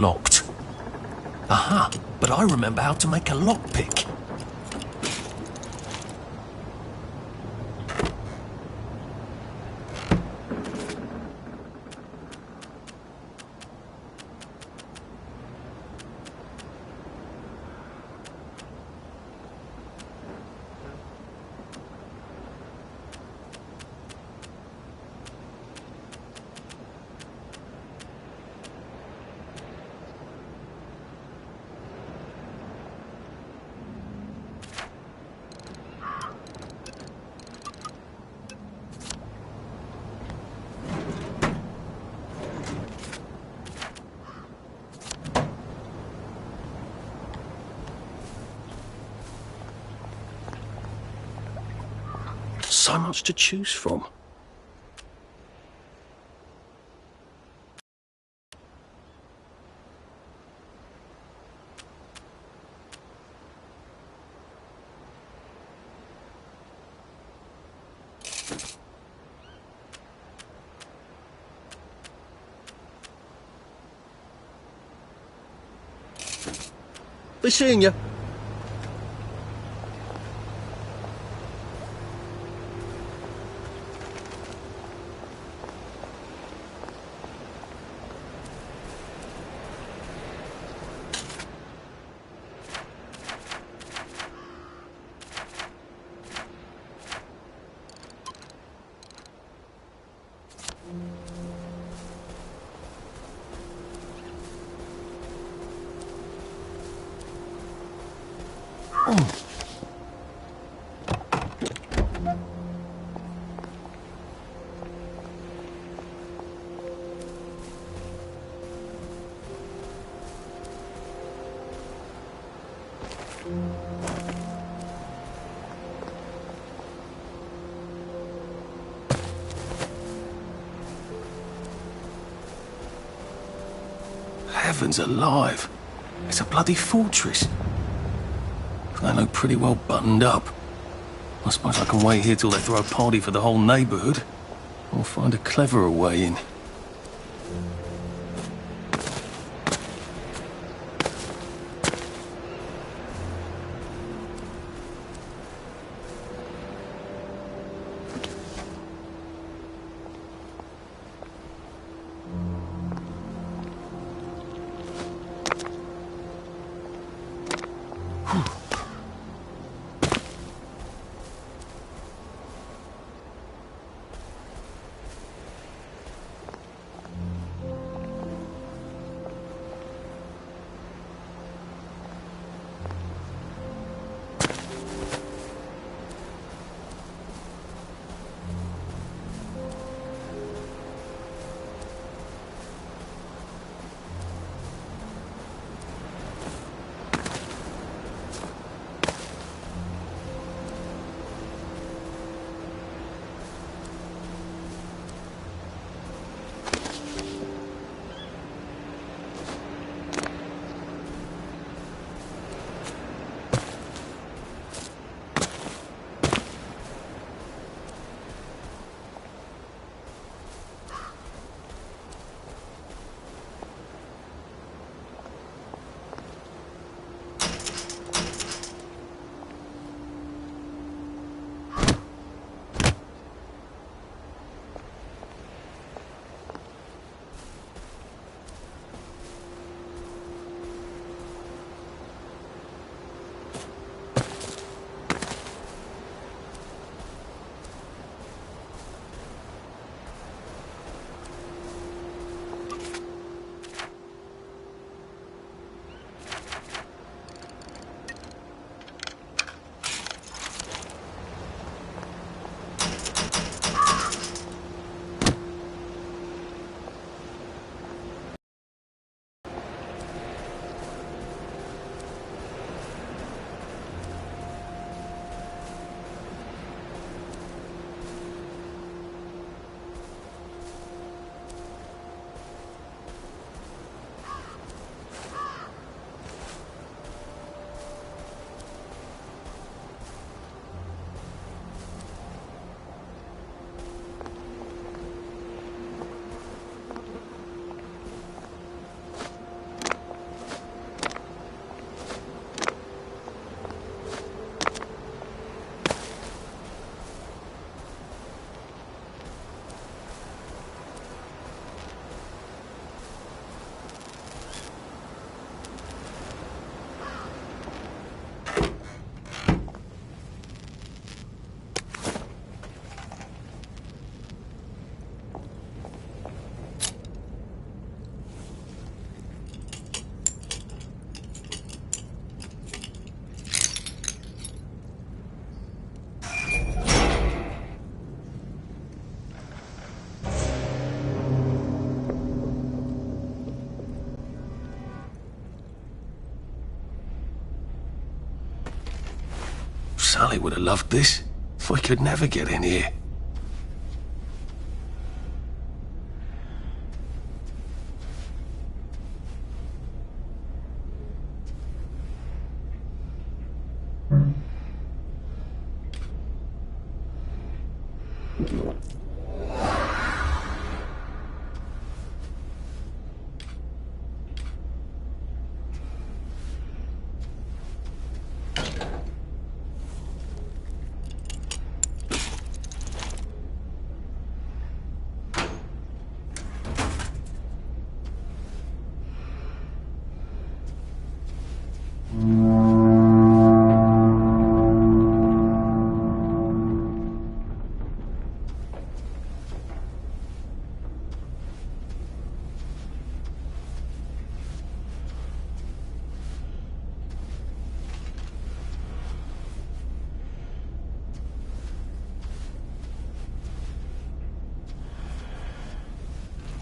locked. Aha, but I remember how to make a lockpick. So much to choose from. Be seeing you. Heavens alive. It's a bloody fortress. They look pretty well buttoned up. I suppose I can wait here till they throw a party for the whole neighbourhood. Or find a cleverer way in. Sully would have loved this. We could never get in here.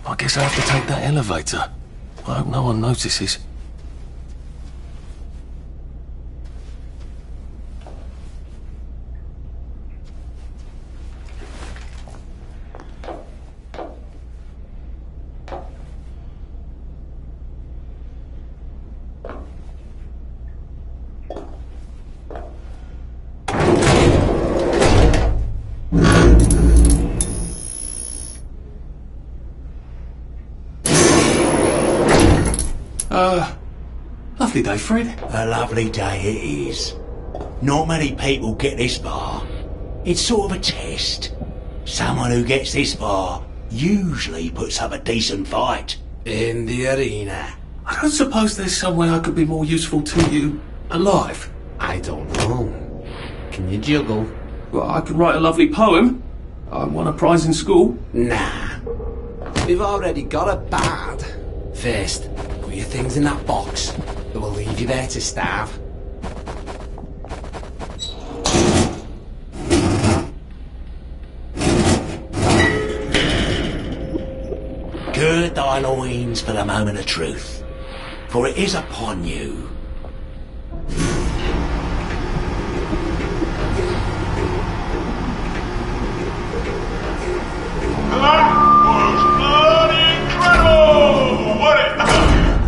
I guess I have to take that elevator. I hope no one notices. Lovely day, Fred. A lovely day it is. Not many people get this far. It's sort of a test. Someone who gets this far usually puts up a decent fight in the arena. I don't suppose there's some way I could be more useful to you alive. I don't know. Can you juggle? Well, I could write a lovely poem. I won a prize in school. Nah. We've already got a bard. First, put your things in that box. It will leave you there to starve. Gird thy loins for the moment of truth, for it is upon you. That was bloody incredible, wasn't it?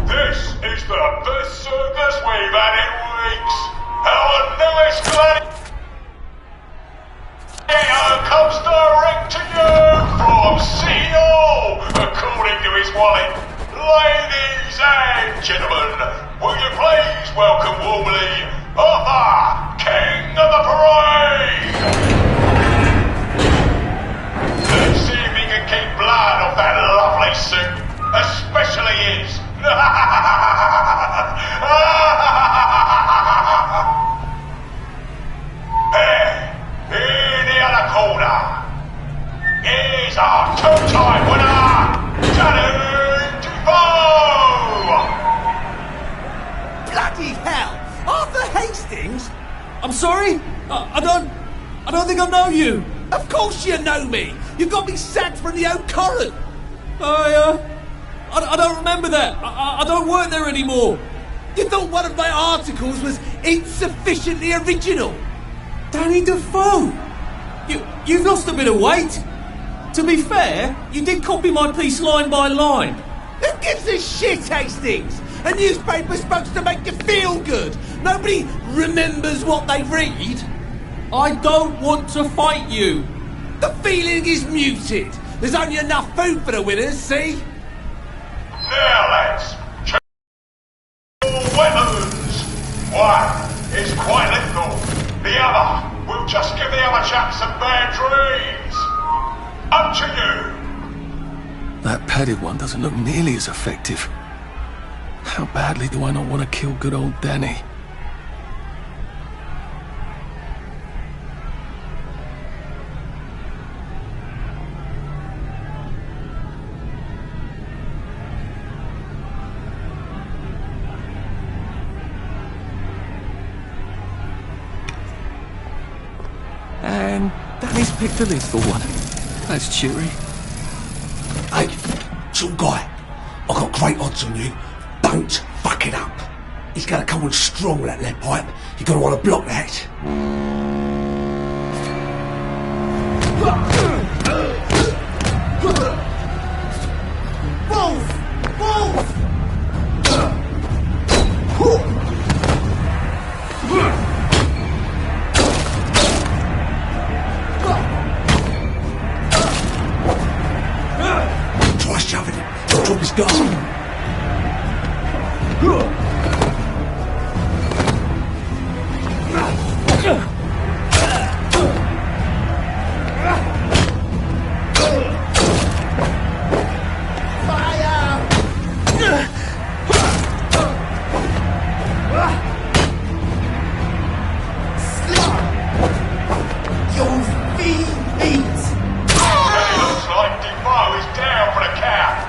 This is the best circus we've had in weeks. Our newest gladiator comes direct to you from City Hall, according to his wallet. Ladies and gentlemen, will you please welcome warmly Arthur, King of the Parade? Let's see if he can keep blood off that lovely suit, especially his. There, in the other corner, is our two-time winner, Danny Defoe! Bloody hell! Arthur Hastings? I'm sorry? I don't think I know you. Of course you know me! You got me sacked from the old Coron! I don't remember that. I don't work there anymore. You thought one of my articles was insufficiently original? Danny Defoe! You've lost a bit of weight. To be fair, you did copy my piece line by line. Who gives a shit, Hastings? A newspaper's supposed to make you feel good. Nobody remembers what they read. I don't want to fight you. The feeling is muted. There's only enough food for the winners, see? Now, lads, check your weapons. One is quite lethal. The other will just give the other chap some bad dreams. Up to you. That padded one doesn't look nearly as effective. How badly do I not want to kill good old Danny? And Danny's picked a lethal one. That's cheery. Hey, some guy, I've got great odds on you. Don't fuck it up. He's gonna come on strong with that lead pipe. You're gonna want to block that. Try shoving it. Drop his gun.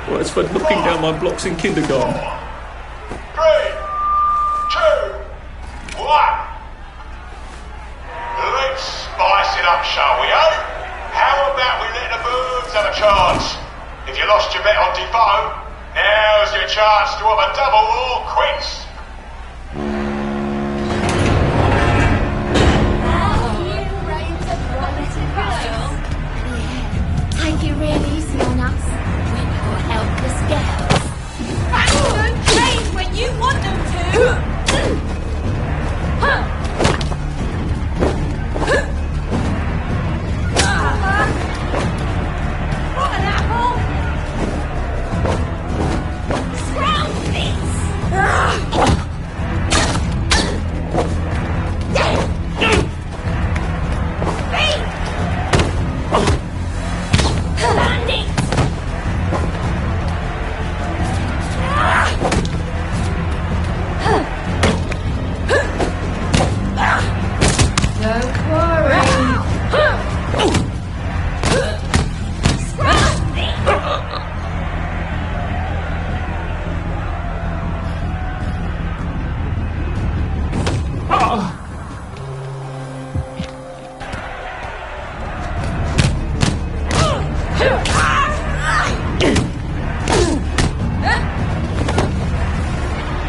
Well, it's for knocking down my blocks in kindergarten. 3, 2, 1. Let's spice it up, shall we, eh? How about we let the birds have a chance? If you lost your bet on Defoe, now's your chance to have a double or quits. Take it real easy on us. We're poor helpless girls. Facts don't change when you want them to. Rotten apple. Scrounge this. Landing! Don't worry. Scratch me!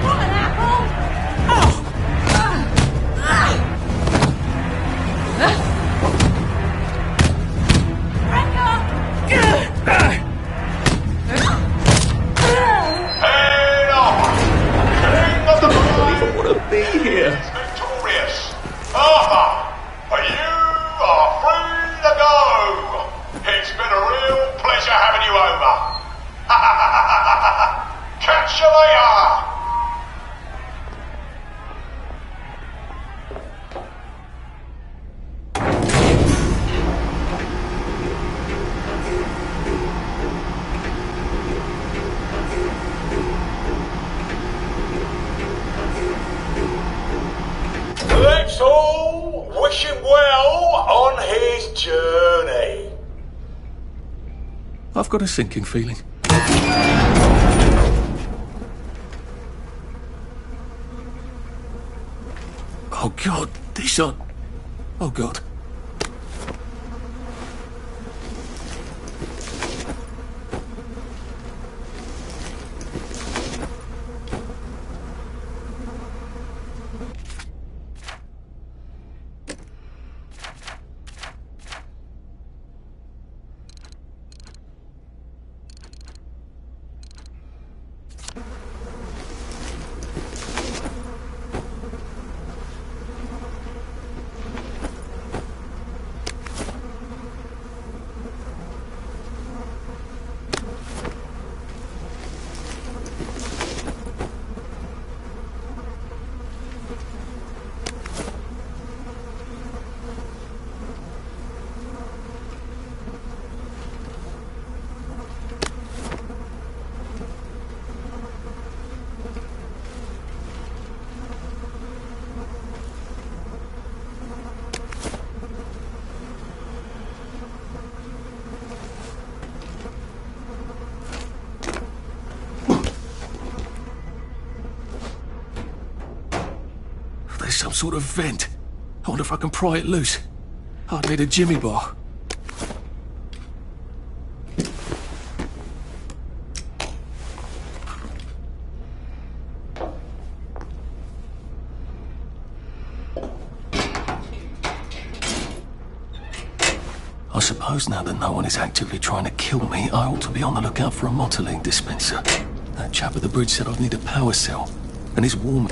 What an apple! Head off! King of the I don't Blood even want to be here. is victorious. Arthur, you are free to go. It's been a real pleasure having you over. Catch you later. Let's all wish him well on his journey. I've got a sinking feeling. Oh God, these are... Oh God. There's some sort of vent. I wonder if I can pry it loose. I'd need a jimmy bar. I suppose now that no one is actively trying to kill me, I ought to be on the lookout for a Motoline dispenser. That chap at the bridge said I'd need a power cell, and it's warm.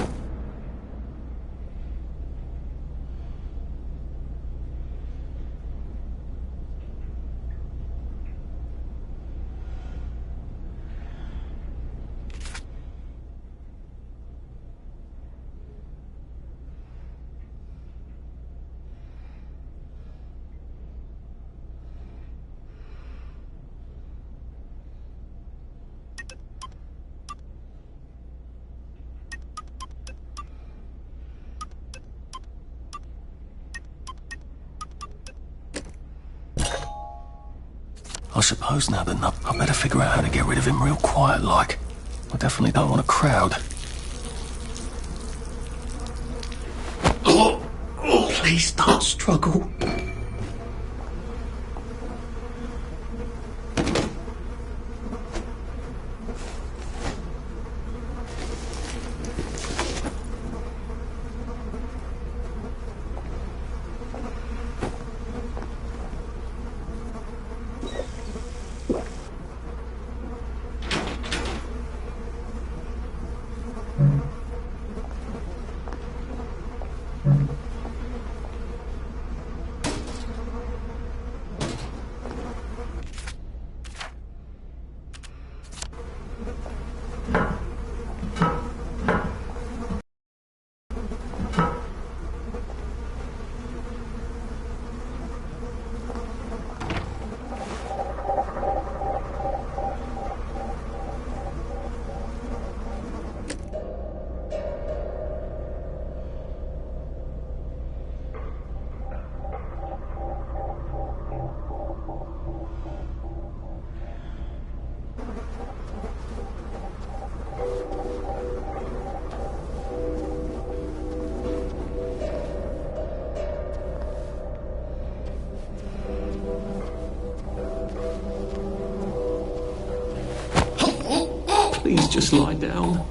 I suppose now that I better figure out how to get rid of him real quiet like. I definitely don't want a crowd. Please don't struggle. Please just lie down.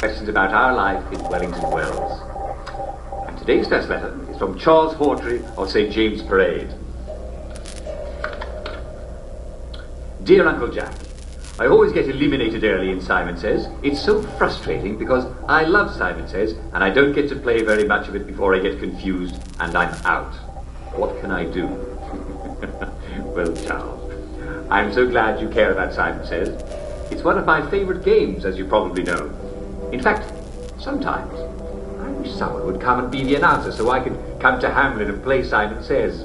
Questions about our life in Wellington Wells. And today's first letter is from Charles Hawtrey of St. James Parade. Dear Uncle Jack, I always get eliminated early in Simon Says. It's so frustrating because I love Simon Says and I don't get to play very much of it before I get confused and I'm out. What can I do? Well, Charles, I'm so glad you care about Simon Says. It's one of my favorite games, as you probably know. In fact, sometimes I wish someone would come and be the announcer so I could come to Hamlin and play Simon Says.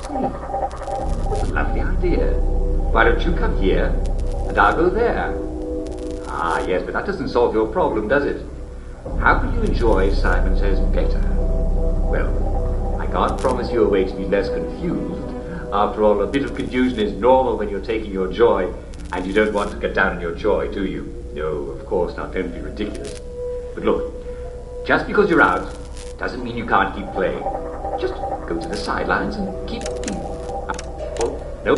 What a lovely idea. Why don't you come here and I'll go there? Ah, yes, but that doesn't solve your problem, does it? How can you enjoy Simon Says better? Well, I can't promise you a way to be less confused. After all, a bit of confusion is normal when you're taking your joy, and you don't want to get down on your joy, do you? No, of course not. Don't be ridiculous. But look, just because you're out doesn't mean you can't keep playing. Just go to the sidelines and keep... Oh, no.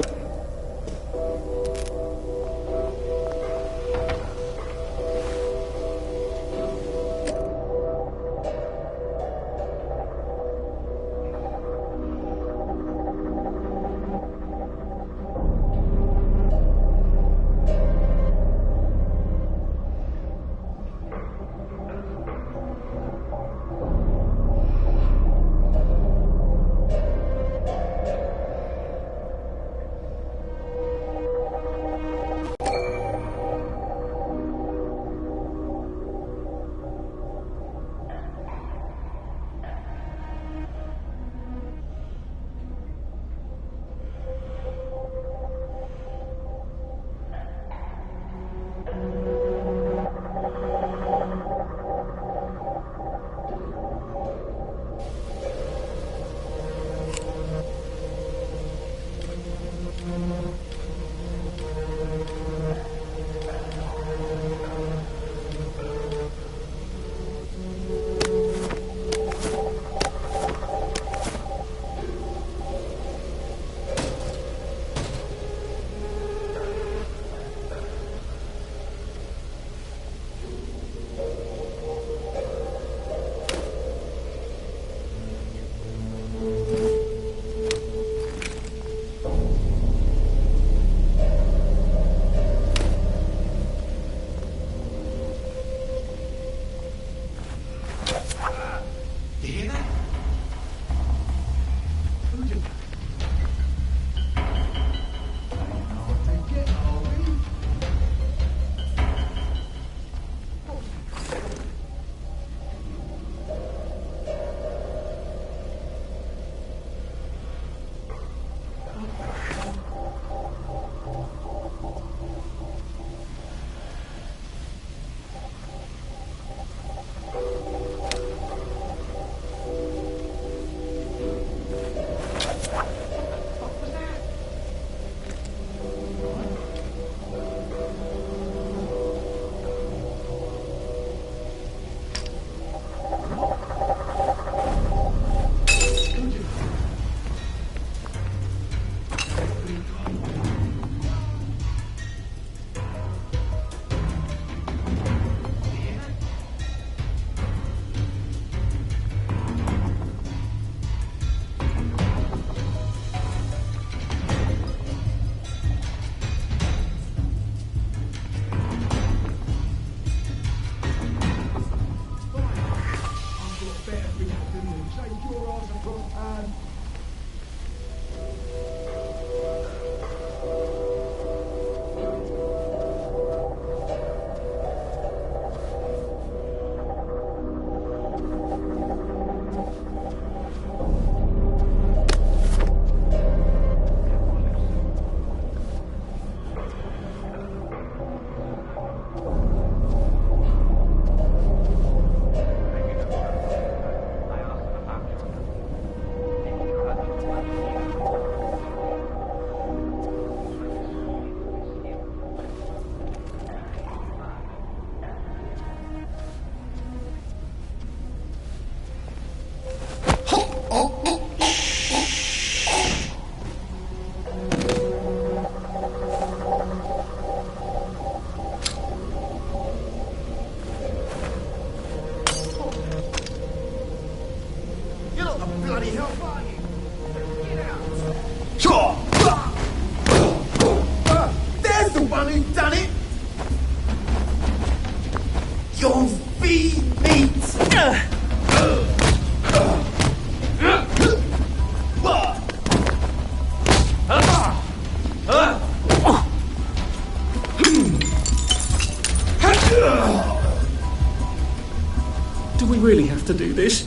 to do this.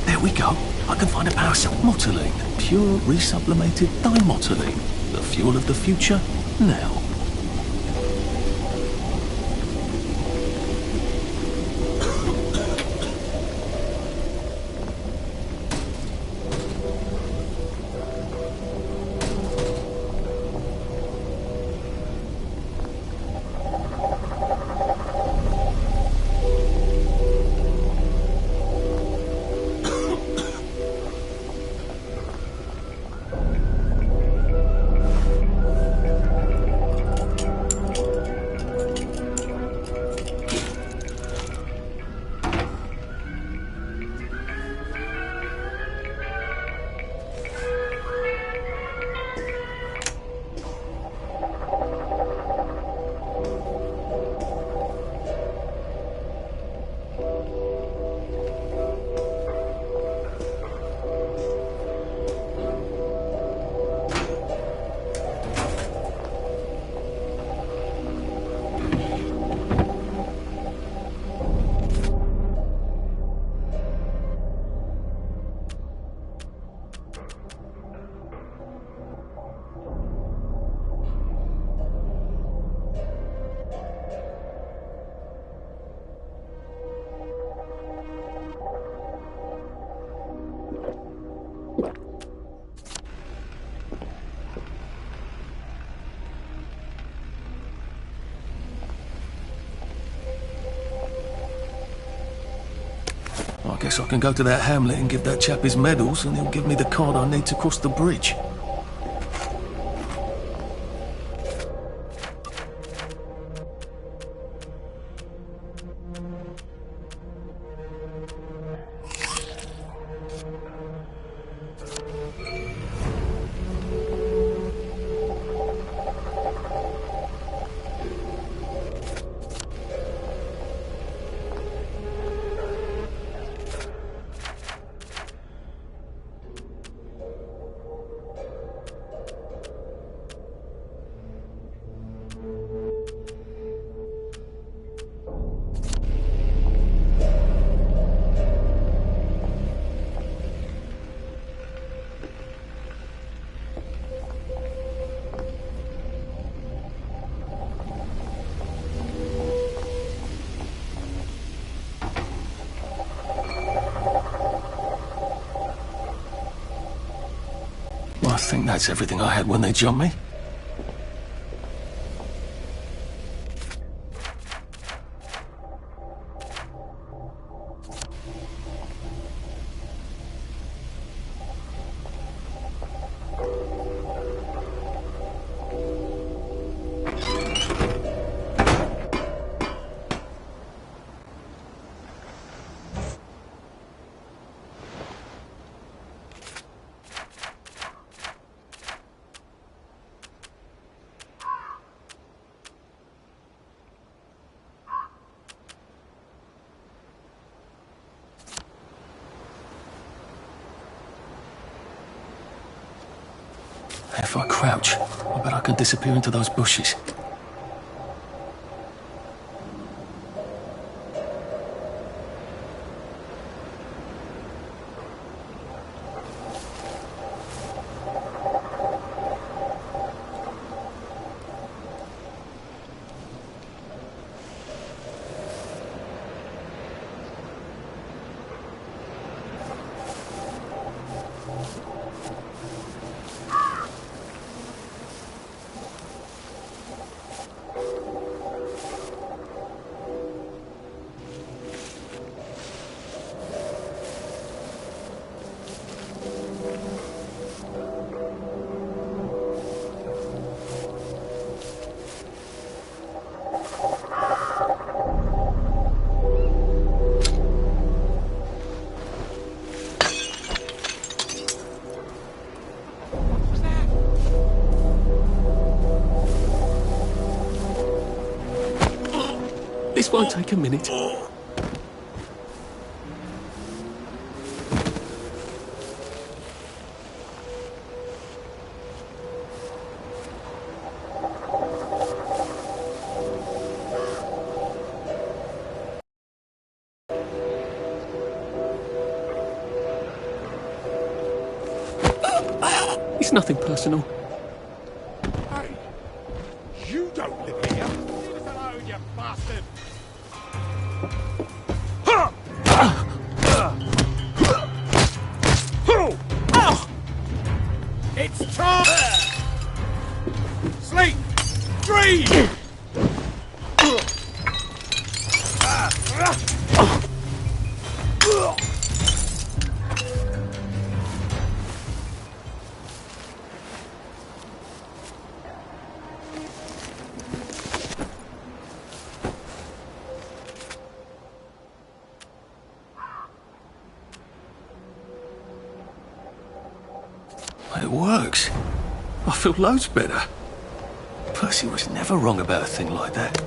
There we go. I can find a parasol. Motoline. Pure resublimated dimotoline. The fuel of the future, now. I guess I can go to that hamlet and give that chap his medals, and he'll give me the card I need to cross the bridge. I think that's everything I had when they jumped me. If I crouch, I bet I can disappear into those bushes. This won't take a minute. It's nothing personal. Hey, you don't live here. Leave us alone, you bastard. It's time. Sleep. Dream. It works. I feel loads better. Percy was never wrong about a thing like that.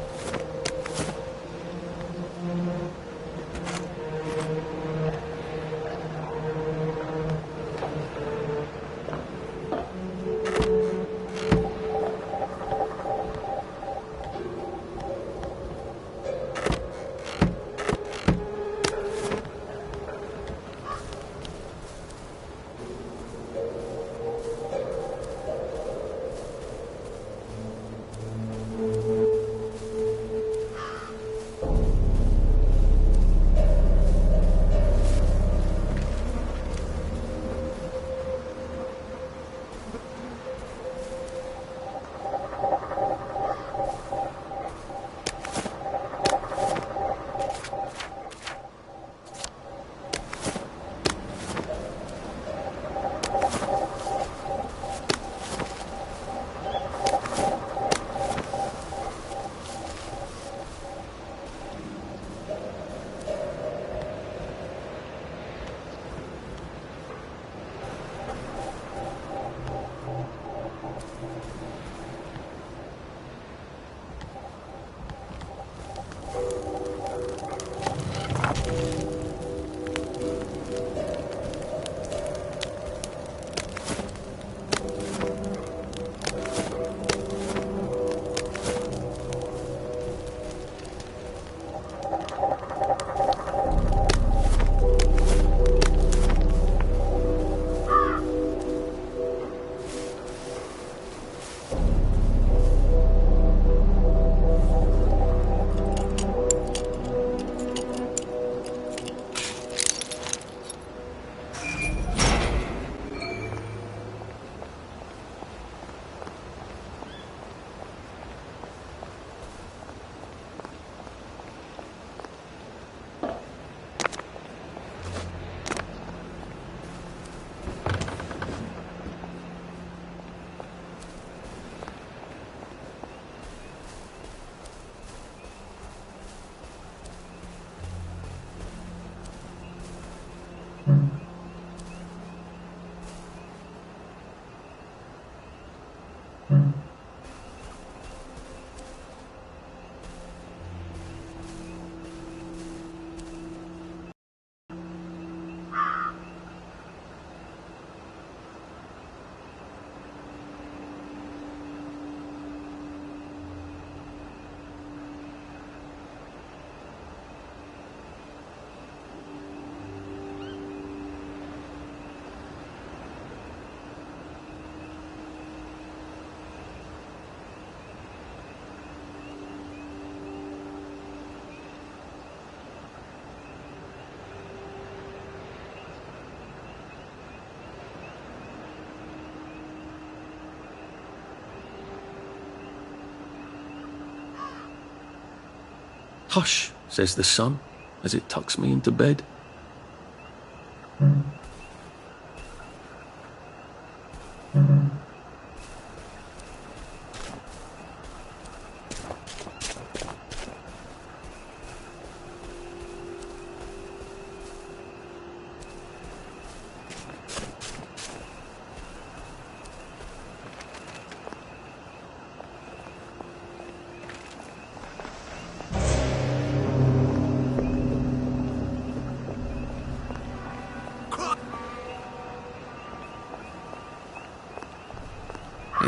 Hush, says the sun, as it tucks me into bed.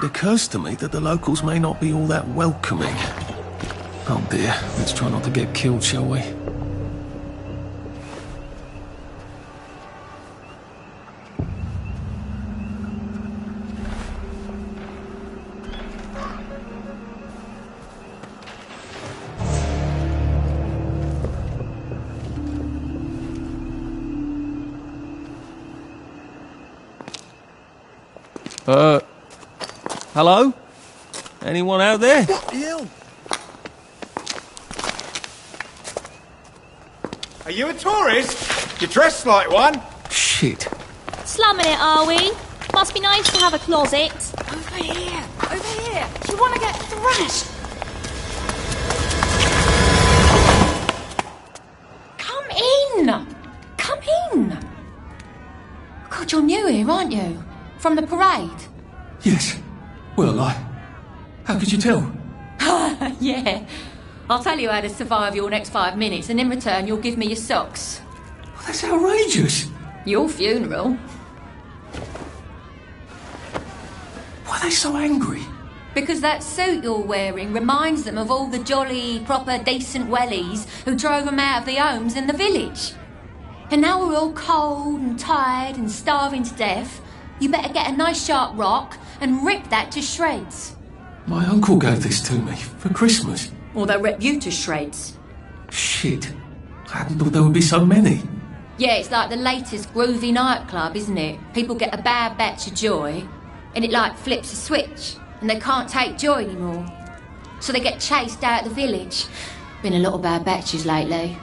it occurs to me that the locals may not be all that welcoming. Oh dear, let's try not to get killed, shall we? Hello? Anyone out there? What the hell? Are you a tourist? You're dressed like one. Shit. Slumming it, are we? Must be nice to have a closet. Over here! Over here! Do you want to get thrashed? Come in! Come in! God, you're new here, aren't you? From the parade? Yes. Well, how could you tell? Yeah. I'll tell you how to survive your next 5 minutes, and in return you'll give me your socks. Well, that's outrageous. Your funeral. Why are they so angry? Because that suit you're wearing reminds them of all the jolly, proper, decent wellies who drove them out of their homes in the village. And now we're all cold and tired and starving to death. You better get a nice sharp rock and rip that to shreds. My uncle gave this to me for Christmas. Or they'll rip you to shreds. Shit. I hadn't thought there would be so many. Yeah, it's like the latest groovy nightclub, isn't it? People get a bad batch of joy, and it like flips a switch, and they can't take joy anymore. So they get chased out of the village. Been a lot of bad batches lately.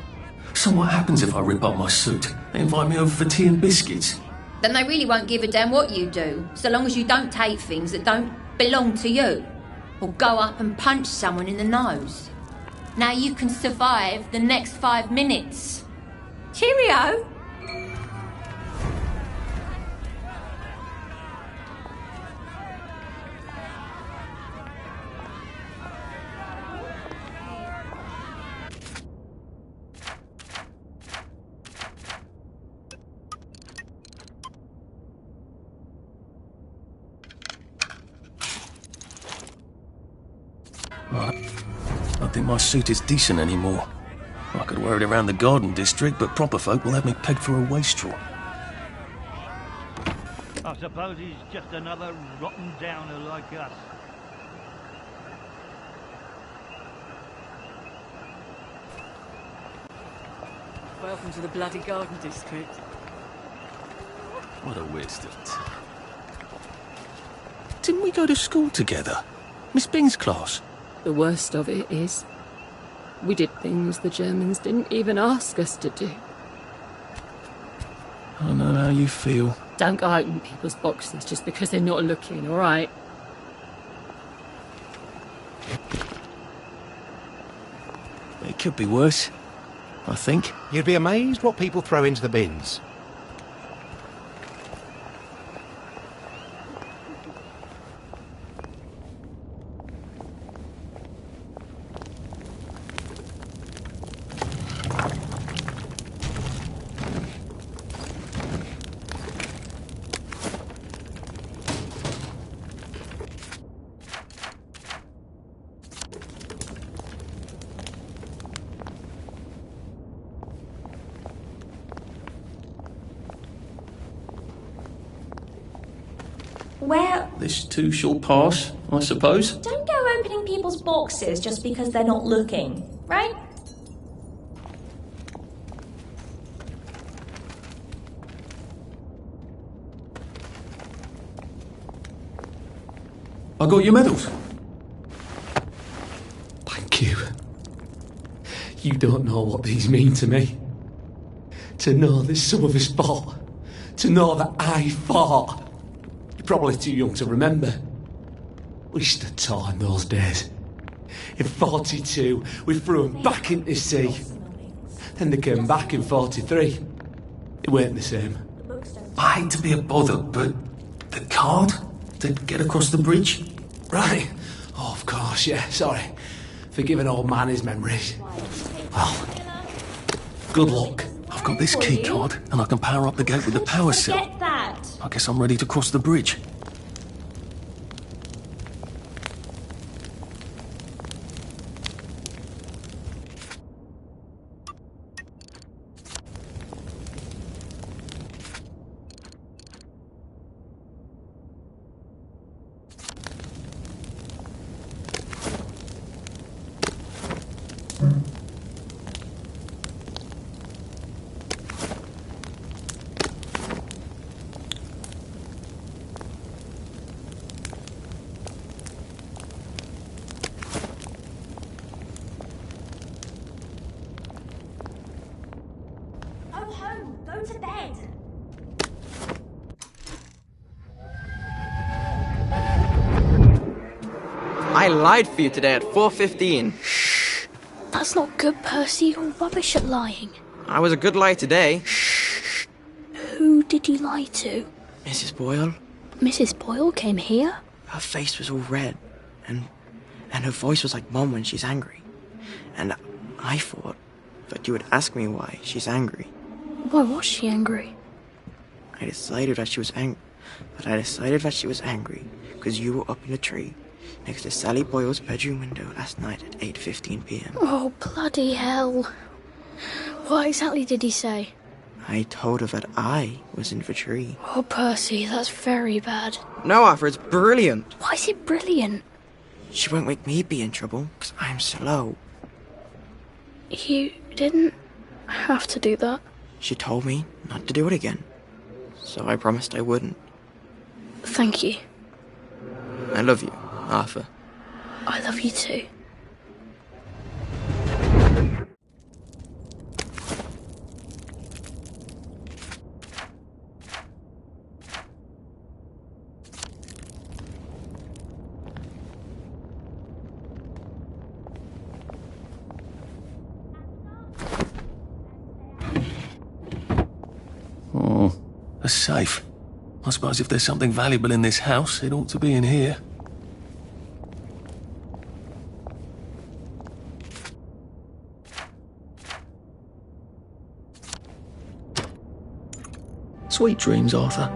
So what happens if I rip up my suit? They invite me over for tea and biscuits. Then they really won't give a damn what you do, so long as you don't take things that don't belong to you. Or go up and punch someone in the nose. Now you can survive the next 5 minutes. Cheerio! I don't think my suit is decent anymore. I could wear it around the garden district, but proper folk will have me pegged for a wastrel. I suppose he's just another rotten downer like us. Welcome to the bloody garden district. What a waste of time. Didn't we go to school together? Miss Bing's class? The worst of it is, we did things the Germans didn't even ask us to do. I know how you feel. Don't go open people's boxes just because they're not looking, all right? It could be worse, I think. You'd be amazed what people throw into the bins. Well, This too shall pass, I suppose. don't go opening people's boxes just because they're not looking, right? I got your medals. Thank you. You don't know what these mean to me. To know that some of us fought. To know that I fought. You're probably too young to remember. We stood tall in those days. In 42, we threw them back into the sea. Then they came back in 43. It weren't the same. I hate to be a bother, but the card to get across the bridge? Right. Oh, of course, yeah, sorry. Forgive an old man his memories. Well, good luck. I've got this key card, and I can power up the gate with the power cell. Get that. I guess I'm ready to cross the bridge. I lied for you today at 4:15. That's not good, Percy. You're rubbish at lying. I was a good liar today. Who did you lie to? Mrs. Boyle. Mrs. Boyle came here? Her face was all red, and her voice was like Mom when she's angry. And I thought that you would ask me why she's angry. Why was she angry? I decided that she was angry because you were up in a tree next to Sally Boyle's bedroom window last night at 8:15 p.m. Oh, bloody hell. What exactly did he say? I told her that I was in the tree. Oh, Percy, that's very bad. No, Arthur, it's brilliant. Why is it brilliant? She won't make me be in trouble, because I'm slow. You didn't have to do that. She told me not to do it again, so I promised I wouldn't. Thank you. I love you, Arthur. I love you too. Oh, a safe. I suppose if there's something valuable in this house, it ought to be in here. Sweet dreams, Arthur.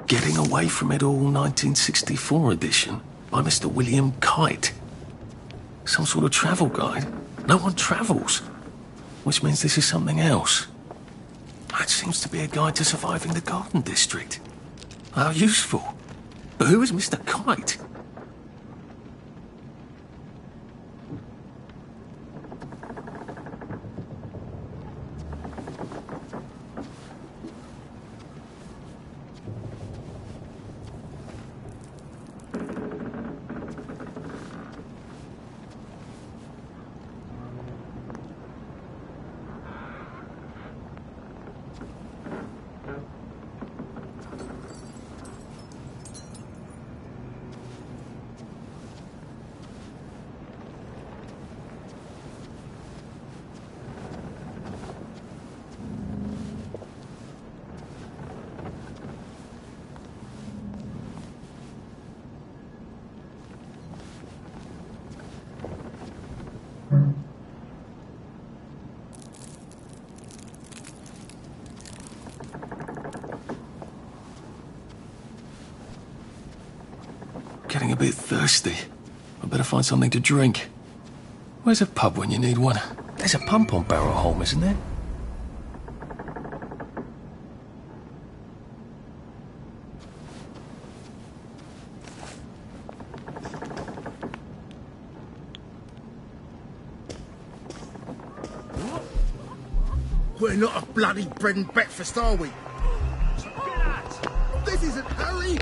Getting Away from It All 1964 edition by Mr. William Kite. Some sort of travel guide. No one travels. Which means this is something else. It seems to be a guide to surviving the Garden District. How useful. But who is Mr. Kite? Getting a bit thirsty. I better find something to drink. Where's a pub when you need one? There's a pump on Barrow Holme, isn't there? We're not a bloody bread and breakfast, are we? This isn't Harry!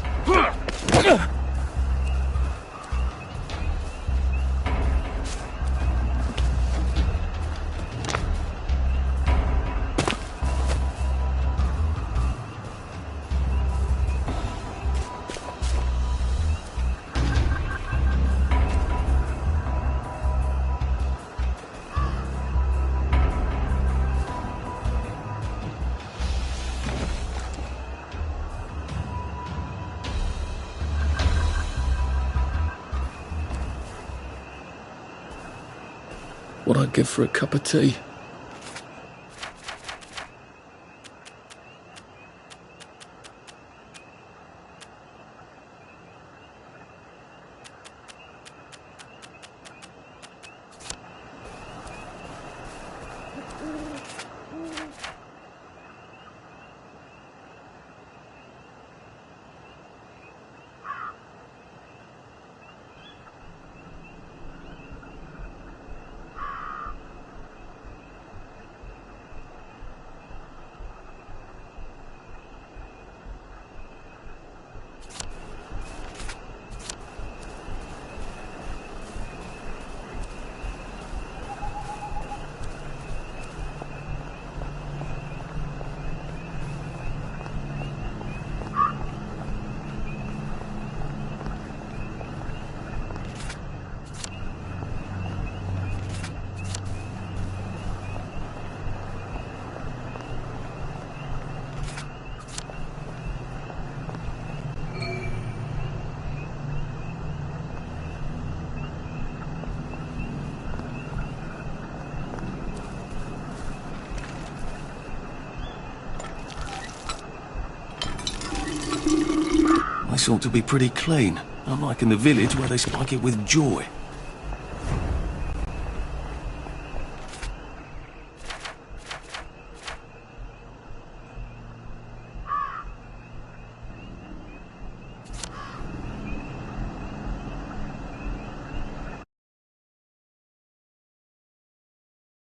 what I'd give for a cup of tea. This ought to be pretty clean, unlike in the village where they spike it with joy.